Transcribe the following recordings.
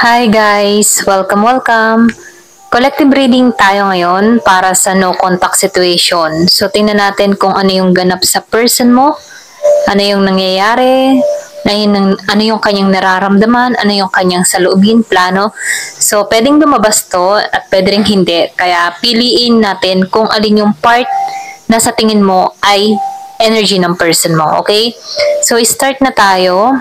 Hi guys! Welcome! Collective reading tayo ngayon para sa no contact situation. So tingnan natin kung ano yung ganap sa person mo, ano yung nangyayari, ano yung kanyang nararamdaman, ano yung kanyang saloobin, plano. So pwedeng lumabas to at pwede ring hindi. Kaya piliin natin kung alin yung part na sa tingin mo ay energy ng person mo. Okay? So start na tayo.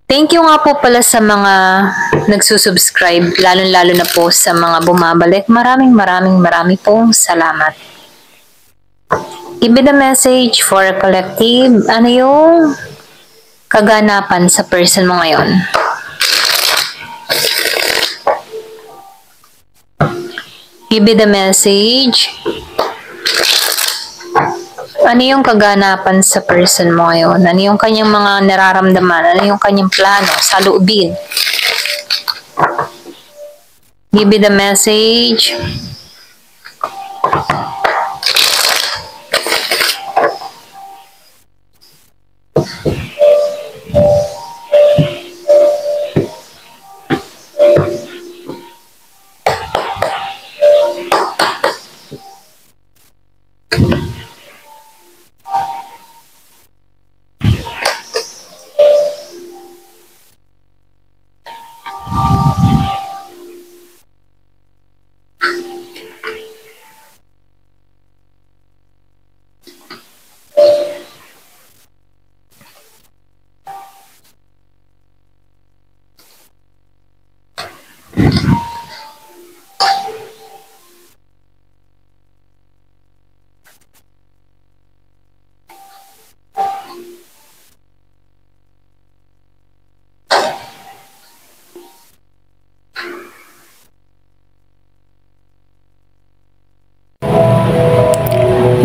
Thank you nga po pala sa mga nagsusubscribe, lalo-lalo na po sa mga bumabalik. Marami pong salamat. Give me the message for a collective. Ano yung kaganapan sa person mo ngayon? Give me the message. Ano yung kaganapan sa person mo ngayon? Ano yung kanyang mga nararamdaman? Ano yung kanyang plano, saloobin? Give me the message.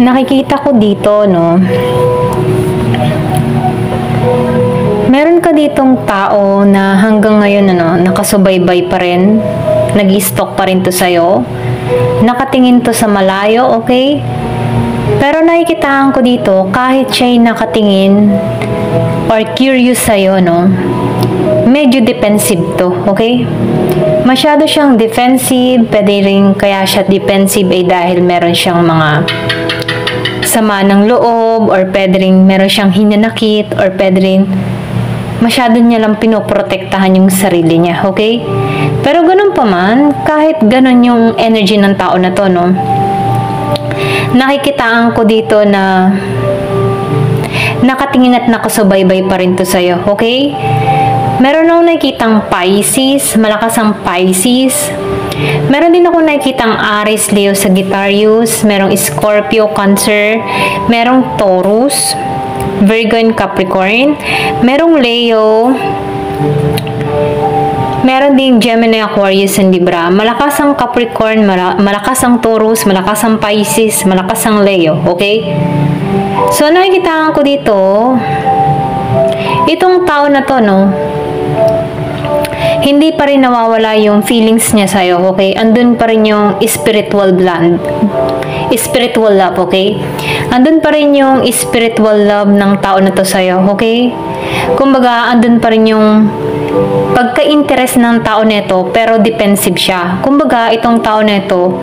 Nakikita ko dito, no? Meron ka ditong tao na hanggang ngayon, nakasubaybay pa rin. Nag-i-stalk pa rin to sa'yo. Nakatingin to sa malayo, okay? Pero nakikitaan ko dito, kahit siya'y nakatingin or curious sa'yo, no? Medyo defensive to, okay? Masyado siyang defensive, pwede rin kaya siya defensive ay dahil meron siyang mga sama ng loob, or pwede rin meron siyang hinanakit, or pwede rin masyado niya lang pinoprotektahan yung sarili niya, okay? Pero ganun pa man, kahit ganun yung energy ng tao na to, no? Nakikitaan ko dito na nakatingin at nakasubaybay pa rin to sa'yo, okay? Meron akong nakikitang Pisces, malakas ang Pisces. Meron din ako nakikitang Aries, Leo, Sagittarius. Merong Scorpio, Cancer. Merong Taurus, Virgo, and Capricorn. Merong Leo. Meron din Gemini, Aquarius, and Libra. Malakas ang Capricorn, malakas ang Taurus, malakas ang Pisces, malakas ang Leo. Okay? So, nakikita ko dito, itong tao na to, no? Hindi pa rin nawawala yung feelings niya sa'yo, okay? Andun pa rin yung spiritual bond. Spiritual love, okay? Andun pa rin yung spiritual love ng tao na to sa'yo, okay? Kumbaga, andun pa rin yung pagka-interest ng tao neto, pero defensive siya. Kumbaga, itong tao neto,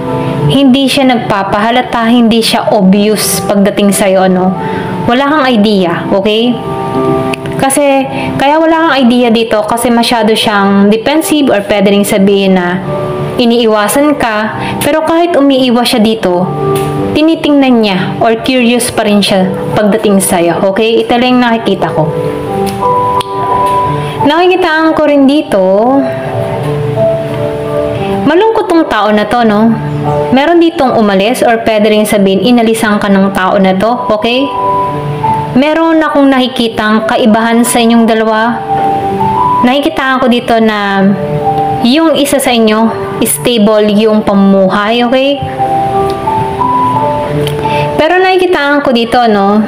hindi siya nagpapahalata, hindi siya obvious pagdating sa'yo, ano? Wala kang idea, okay? Kasi, kaya wala kang idea dito kasi masyado siyang defensive, or pwede rin sabihin na iniiwasan ka, pero kahit umiiwas siya dito, tinitingnan niya or curious pa rin siya pagdating sa'yo, okay? Ito lang yung nakikita ko. Nakikitaan ko rin dito, malungkot tong tao na to, no? Meron ditong umalis, or pwede rin sabihin inalisan ka ng tao na to, okay? Meron akong nakikitang kaibahan sa inyong dalawa. Nakikita ko dito na yung isa sa inyo, stable yung pamumuhay, okay? Pero nakikita ko dito, no?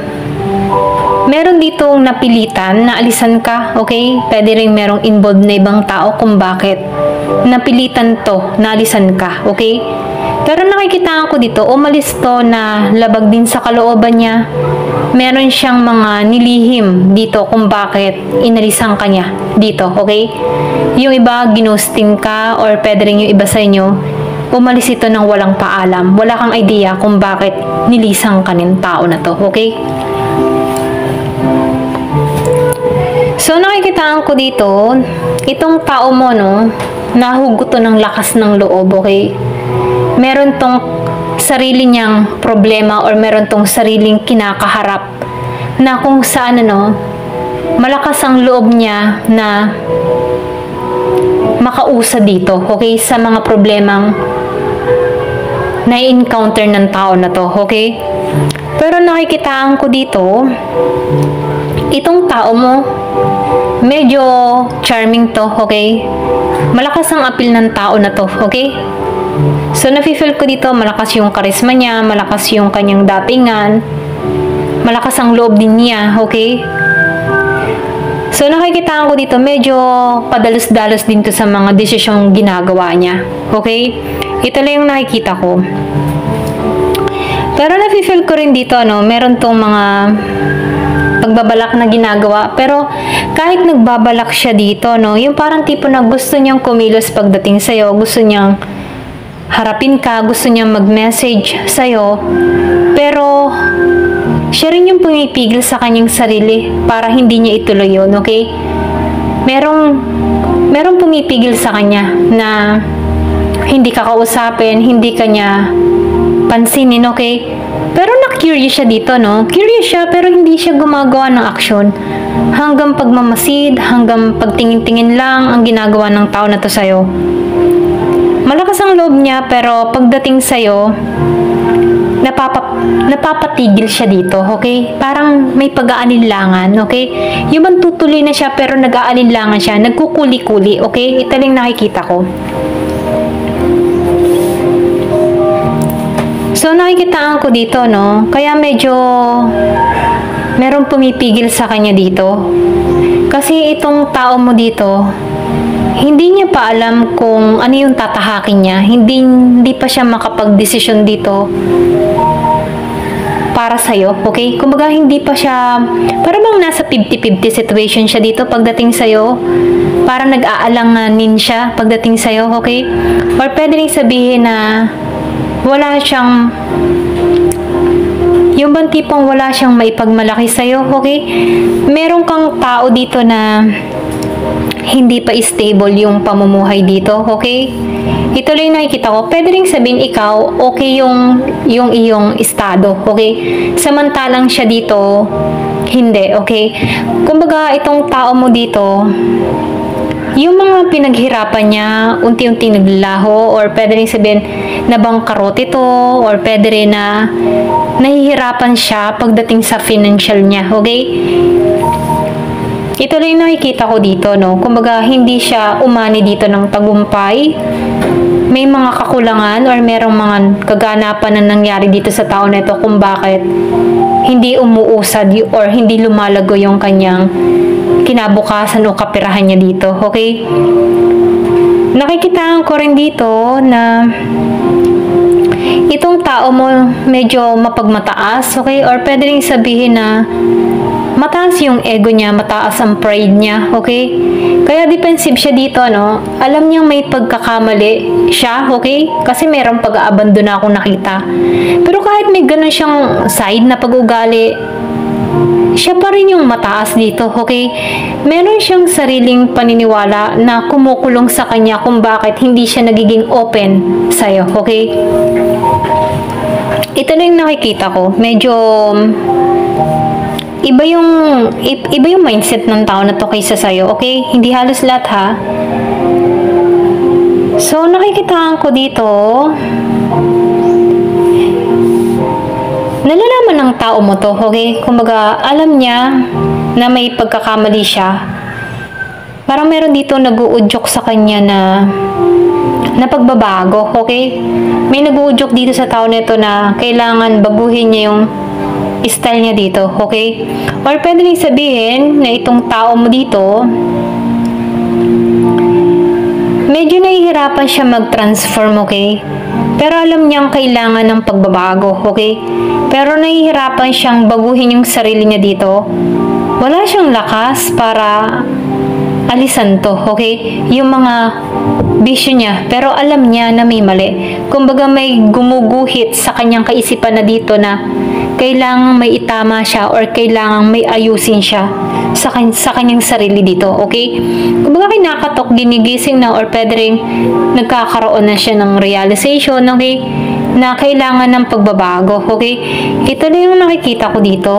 meron ditong napilitan na alisan ka, okay? Pwede rin merong involved na ibang tao kung bakit napilitan to, na alisan ka, okay? Pero nakikita ko dito, umalis to na labag din sa kalooban niya. Meron siyang mga nilihim dito kung bakit inalisan ka niya dito, okay? Yung iba, ginusting ka, or pwede rin yung iba sa inyo, umalis ito ng walang paalam. Wala kang idea kung bakit nilisang ka ng tao na to, okay? So, nakikitaan ko dito, itong tao mo, no, nahugot to ng lakas ng loob, okay? Meron tong sarili niyang problema or meron tong sariling kinakaharap na kung saan, ano, malakas ang loob niya na makausa dito, okay? Sa mga problemang na-encounter ng tao na to, okay? Pero nakikitaan ko dito, itong tao mo, medyo charming to, okay? Malakas ang appeal ng tao na to, okay? So, nafe-feel ko dito, malakas yung charisma niya, malakas yung kanyang datingan, malakas ang loob din niya, okay? So, nakikitaan ko dito, medyo padalos-dalos din to sa mga desisyong ginagawa niya, okay? Ito lang yung nakikita ko. Pero nafe-feel ko rin dito, ano, meron tong mga pagbabalak na ginagawa. Pero kahit nagbabalak siya dito, no, yung parang tipo na gusto niyang kumilos pagdating sa'yo, gusto niyang harapin ka, gusto niyang mag-message sa'yo, pero siya rin yung pumipigil sa kanyang sarili para hindi niya ituloy yun, okay? Merong pumipigil sa kanya na hindi ka kausapin, hindi ka niya pansinin, okay? Pero na-curious siya dito, no? Curious siya, pero hindi siya gumagawa ng aksyon. Hanggang pagmamasid, hanggang pagtingin-tingin lang ang ginagawa ng tao na to sa'yo. Malakas ang loob niya, pero pagdating sa'yo, napapatigil siya dito, okay? Parang may pag-aalinlangan, okay? Yung bang tutuloy na siya, pero nag-aalinlangan siya, nagkukuli-kuli, okay? Ito lang nakikita ko. So, nakikitaan ko dito, no? Kaya medyo merong pumipigil sa kanya dito. Kasi itong tao mo dito, hindi niya pa alam kung ano yung tatahakin niya. Hindi pa siya makapag-desisyon dito para sa'yo, okay? Kumbaga, hindi pa siya, parang bang nasa 50-50 situation siya dito pagdating sa'yo. Parang nag-aalanganin siya pagdating sa'yo, okay? Or pwede rin sabihin na wala siyang, yung bang tipong wala siyang maipagmalaki sa'yo, okay? Meron kang tao dito na hindi pa stable yung pamumuhay dito, okay? Ito lang yung nakikita ko. Pwede rin sabihin ikaw, okay yung iyong estado, okay? Samantalang siya dito, hindi, okay? Kumbaga, itong tao mo dito, yung mga pinaghirapan niya, unti-unting naglalaho, or pwede rin sabihin, nabangkarot ito, or pwede rin na nahihirapan siya pagdating sa financial niya, okay? Ito lang yung nakikita ko dito, no? Kumbaga, hindi siya umani dito ng tagumpay. May mga kakulangan or merong mga kaganapan na nangyari dito sa tao na ito kung bakit hindi umuusad or hindi lumalago yung kanyang kinabukasan o kapirahan niya dito, okay? Nakikitaan ko rin dito na itong tao mo medyo mapagmataas, okay? Or pwede rin sabihin na mataas yung ego niya, mataas ang pride niya, okay? Kaya defensive siya dito, no? Alam niyang may pagkakamali siya, okay? Kasi merong pag-aabandon na akong nakita. Pero kahit may ganun siyang side na pag-ugali, siya pa rin yung mataas dito, okay? Meron siyang sariling paniniwala na kumukulong sa kanya kung bakit hindi siya nagiging open sa'yo, okay? Ito na yung nakikita ko. Medyo iba yung mindset ng tao na to kaysa sa'yo, okay? Hindi halos lahat, ha? So, nakikitaan ko dito, nalalaman ng tao mo to, okay? Kumbaga, alam niya na may pagkakamali siya. Parang meron dito nag-uudyok sa kanya na pagbabago, okay? May nag-uudyok dito sa tao nito na kailangan baguhin niya yung style niya dito, okay? Or pwede rin sabihin na itong tao mo dito, medyo nahihirapan siya mag-transform, okay? Pero alam niyang kailangan ng pagbabago, okay? Pero nahihirapan siyang baguhin yung sarili niya dito. Wala siyang lakas para alisan to, okay? Yung mga bisyo niya, pero alam niya na may mali. Kumbaga may gumuguhit sa kanyang kaisipan na dito na kailangang may itama siya or kailangang may ayusin siya sa kanyang sarili dito, okay? Kumbaga kinakatok, ginigising na or pwede rin nagkakaroon na siya ng realization, okay? Na kailangan ng pagbabago, okay? Ito na yung nakikita ko dito.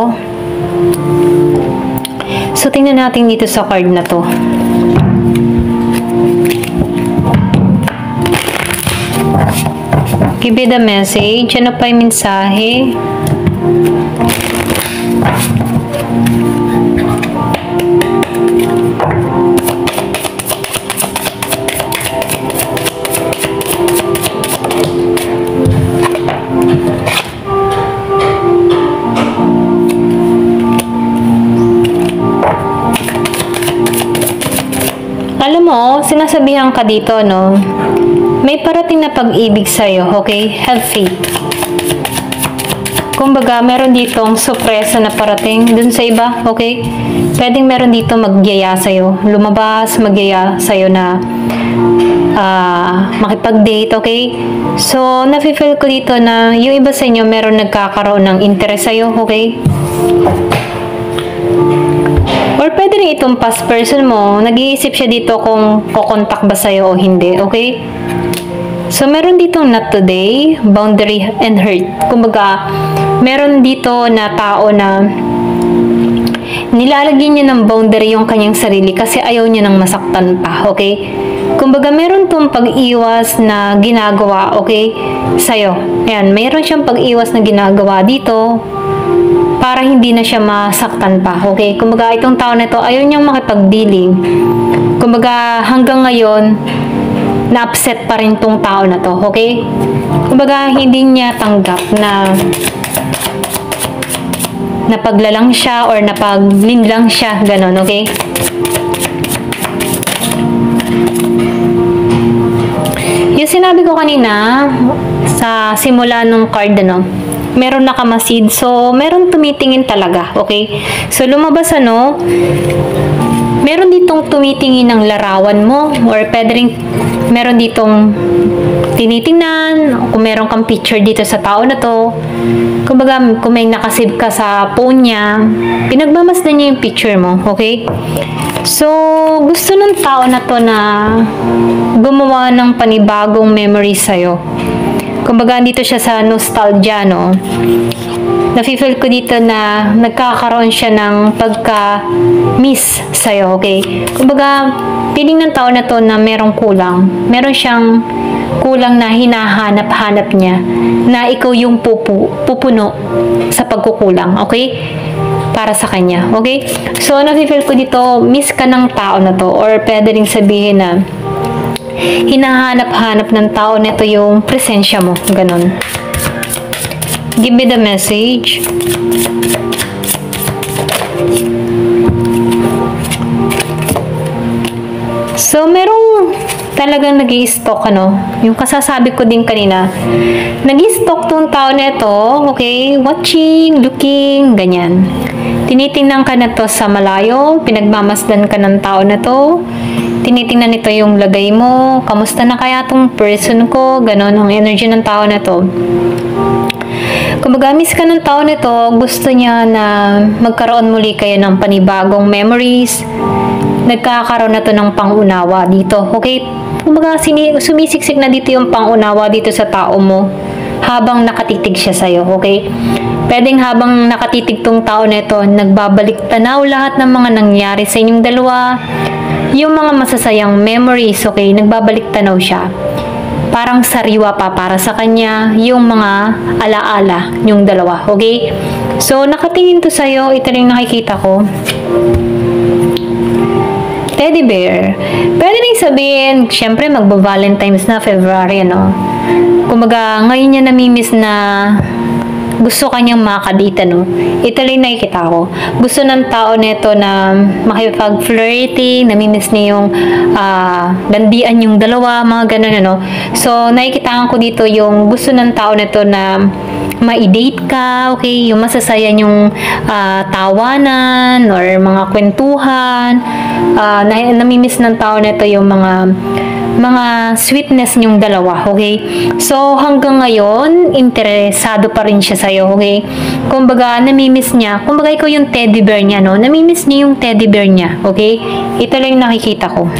So, tingnan natin dito sa card na to. Give me the message. Ano pa yung mensahe? Alam mo, sinasabihan ka dito, no? May parating na pag-ibig sa'yo, okay? Have faith. Kumbaga, meron ditong sorpresa na parating dun sa iba, okay? Pwedeng meron dito magyaya sa'yo. Lumabas, magyaya sa'yo na makipag-date, okay? So, nafe-feel ko dito na yung iba sa inyo meron nagkakaroon ng interest sa'yo, okay? Or pwede rin itong past person mo, nag-iisip siya dito kung kukontak ba sa'yo o hindi, okay? So, meron ditong not today, boundary and hurt. Kumbaga, meron dito na tao na nilalagyan niya ng boundary yung kanyang sarili kasi ayaw niya nang masaktan pa, okay? Kumbaga, meron tong pag-iwas na ginagawa, okay, sa'yo. Ayan, meron siyang pag-iwas na ginagawa dito para hindi na siya masaktan pa, okay? Kumbaga, itong tao na ito, ayaw niyang makipag-dealing. Kumbaga, hanggang ngayon, na-upset pa rin tong tao na to, okay? Kumbaga, hindi niya tanggap na napaglalang siya or napaglinlang siya, ganon, okay? Yung sinabi ko kanina, sa simula nung card, ano, meron nakamasid. So, meron tumitingin talaga, okay? So, lumabas, ano, meron ditong tumitingin ng larawan mo or pwede rin meron ditong tinitingnan kung meron kang picture dito sa tao na to. Kumbaga, kung may nakasave ka sa phone niya, pinagmamasdan niya yung picture mo, okay? So, gusto ng tao na to na gumawa ng panibagong memory sa'yo. Kumbaga, dito siya sa nostalgia, no? Nafe-feel ko dito na nagkakaroon siya ng pagka-miss sa'yo, okay? Kumbaga, feeling ng tao na to na merong kulang. Meron siyang kulang na hinahanap-hanap niya na ikaw yung pupuno sa pagkukulang, okay? Para sa kanya, okay? So, nafe-feel ko dito, miss ka ng tao na to or pwede rin sabihin na hinahanap-hanap ng tao nito yung presensya mo. Ganon. Give me the message. So, merong talagang nag-i-stalk, ano? Yung kasasabi ko din kanina. Nag-i-stalk tong tao na ito, okay? Watching, looking, ganyan. Tinitingnan ka na to sa malayo, pinagmamasdan ka ng tao na to. Tinitingnan nito yung lagay mo, kamusta na kaya tong person ko, ganon ang energy ng tao na to. Kung mag-miss ka ng tao na to, gusto niya na magkaroon muli kayo ng panibagong memories, nagkakaroon na to ng pangunawa dito, okay? Kung sumisiksik na dito yung pangunawa dito sa tao mo, habang nakatitig siya sa'yo, okay? Pwedeng habang nakatitig tong tao na ito, nagbabalik tanaw lahat ng mga nangyari sa inyong dalawa, yung mga masasayang memories, okay? Nagbabalik tanaw siya. Parang sariwa pa para sa kanya yung mga alaala yung dalawa, okay? So, nakatingin to sa'yo, ito rin nakikita ko. Teddy bear. Pwede rin sabihin, syempre magba-Valentine's na February, ano? Kumbaga, ngayon niya namimiss na gusto kanyang makadita, no? Ito lang nakikita ko. Gusto ng tao nito na makipag-flirting, namimiss niya yung landian yung dalawa, mga ganun, ano. So, nakikita ko dito yung gusto ng tao nito na ma-date ka, okay? Yung masasaya yung tawanan or mga kwentuhan. Namimiss ng tao nito yung mga sweetness niyong dalawa, okay? So, hanggang ngayon, interesado pa rin siya sa'yo, okay? Kumbaga, namimiss niya. Kumbaga, ikaw yung teddy bear niya, no? Namimiss niya yung teddy bear niya, okay? Ito lang yung nakikita ko.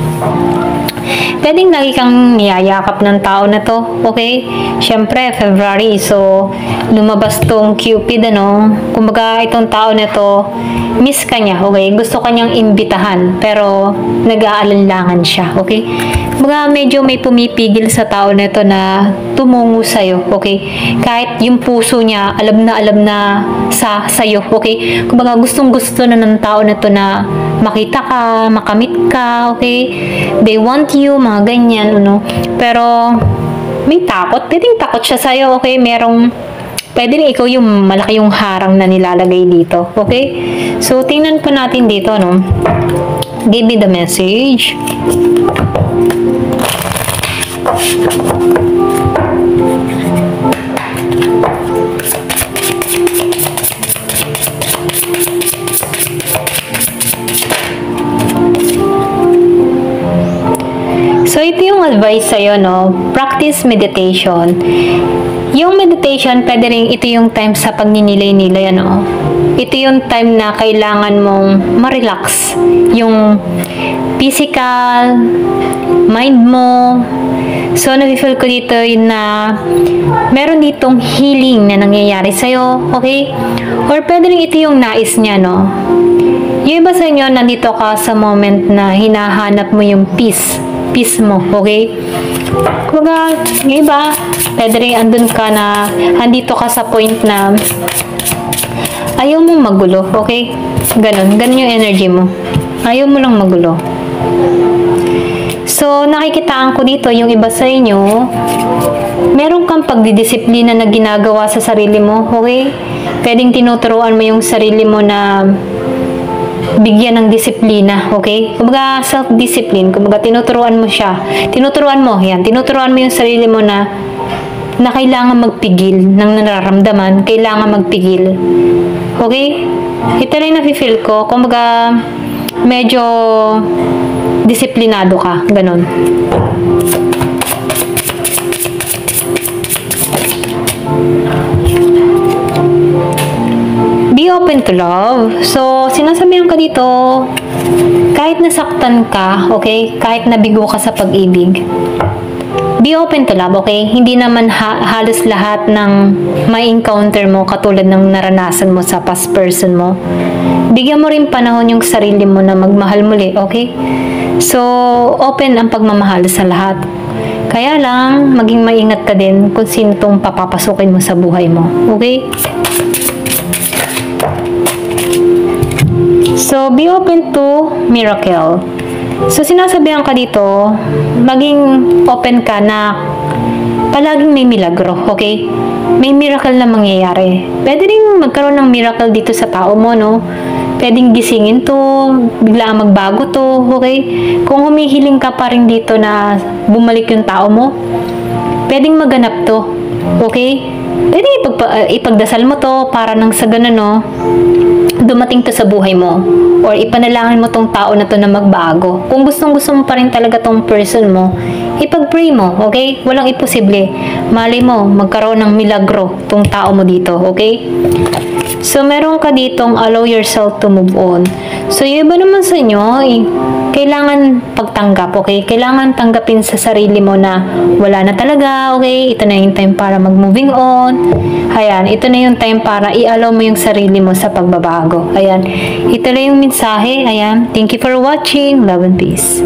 Pwedeng lagi kang niyayakap ng tao na to, okay? Siyempre, February, so lumabas tong Cupid, ano? Kumbaga, itong tao na to, miss ka niya, okay? Gusto kanyang imbitahan, pero nag-aalanlangan siya, okay? Kumbaga, medyo may pumipigil sa tao na to na tumungo sa'yo, okay? Kahit yung puso niya, alam na sa'yo, okay? Kumbaga, gustong-gusto na ng tao na to na makita ka, makamit ka, okay? They want you, mga ganyan, ano. Pero, may takot. Pwedeng takot siya sa'yo, okay? Pwede rin ikaw yung malaki yung harang na nilalagay dito, okay? So, tingnan po natin dito, no? Give me the message. So, ito yung advice sa'yo, no? Practice meditation. Yung meditation, pwede rin ito yung time sa pagninilay-nilay, ano? Ito yung time na kailangan mong ma-relax. Yung physical, mind mo. So, nafe-feel ko dito na meron ditong healing na nangyayari sa'yo, okay? Or pwede rin ito yung nais niya, no? Yung iba sa inyo, nandito ka sa moment na hinahanap mo yung peace mo, okay? Kumbaga, yung iba, pwede rin andun ka na, andito ka sa point na ayaw mong magulo, okay? Ganun yung energy mo. Ayaw mo lang magulo. So, nakikitaan ko dito, yung iba sa inyo, meron kang pagdidisiplina na ginagawa sa sarili mo, okay? Pwedeng tinuturuan mo yung sarili mo na bigyan ng disiplina, okay? Kumbaga, self-discipline. Kumbaga, tinuturuan mo yung sarili mo na kailangan magpigil ng nararamdaman, kailangan magpigil. Okay? Ito lang nafe-feel ko. Kumbaga, medyo disiplinado ka. Ganon. Be open to love. So, sinasabihan ka dito, kahit nasaktan ka, okay? Kahit nabigo ka sa pag-ibig, be open to love, okay? Hindi naman halos lahat ng may encounter mo katulad ng naranasan mo sa past person mo. Bigyan mo rin panahon yung sarili mo na magmahal muli, okay? So, open ang pagmamahal sa lahat. Kaya lang, maging maingat ka din kung sino tong papapasukin mo sa buhay mo, okay? So, be open to miracle. So, sinasabihan ka dito, maging open ka na palaging may milagro, okay? May miracle na mangyayari. Pwede rin magkaroon ng miracle dito sa tao mo, no? Pwedeng gisingin to, bigla magbago to, okay? Kung humihiling ka pa rin dito na bumalik yung tao mo, pwedeng maganap to, okay? Pwede ipagdasal mo to para nang sa ganun, no? Dumating to sa buhay mo or ipanalangin mo tong tao na to na magbago. Kung gustong-gusto mo pa rin talaga tong person mo, ipag-pray mo, okay? Walang imposible. Malay mo, magkaroon ng milagro tong tao mo dito, okay? So, meron ka ditong allow yourself to move on. So, yung iba naman sa inyo, kailangan pagtanggap, okay? Kailangan tanggapin sa sarili mo na wala na talaga, okay? Ito na yung time para mag-moving on. Ayan, ito na yung time para i-allow mo yung sarili mo sa pagbabago. Ayan, ito na yung mensahe. Ayan, thank you for watching. Love and peace.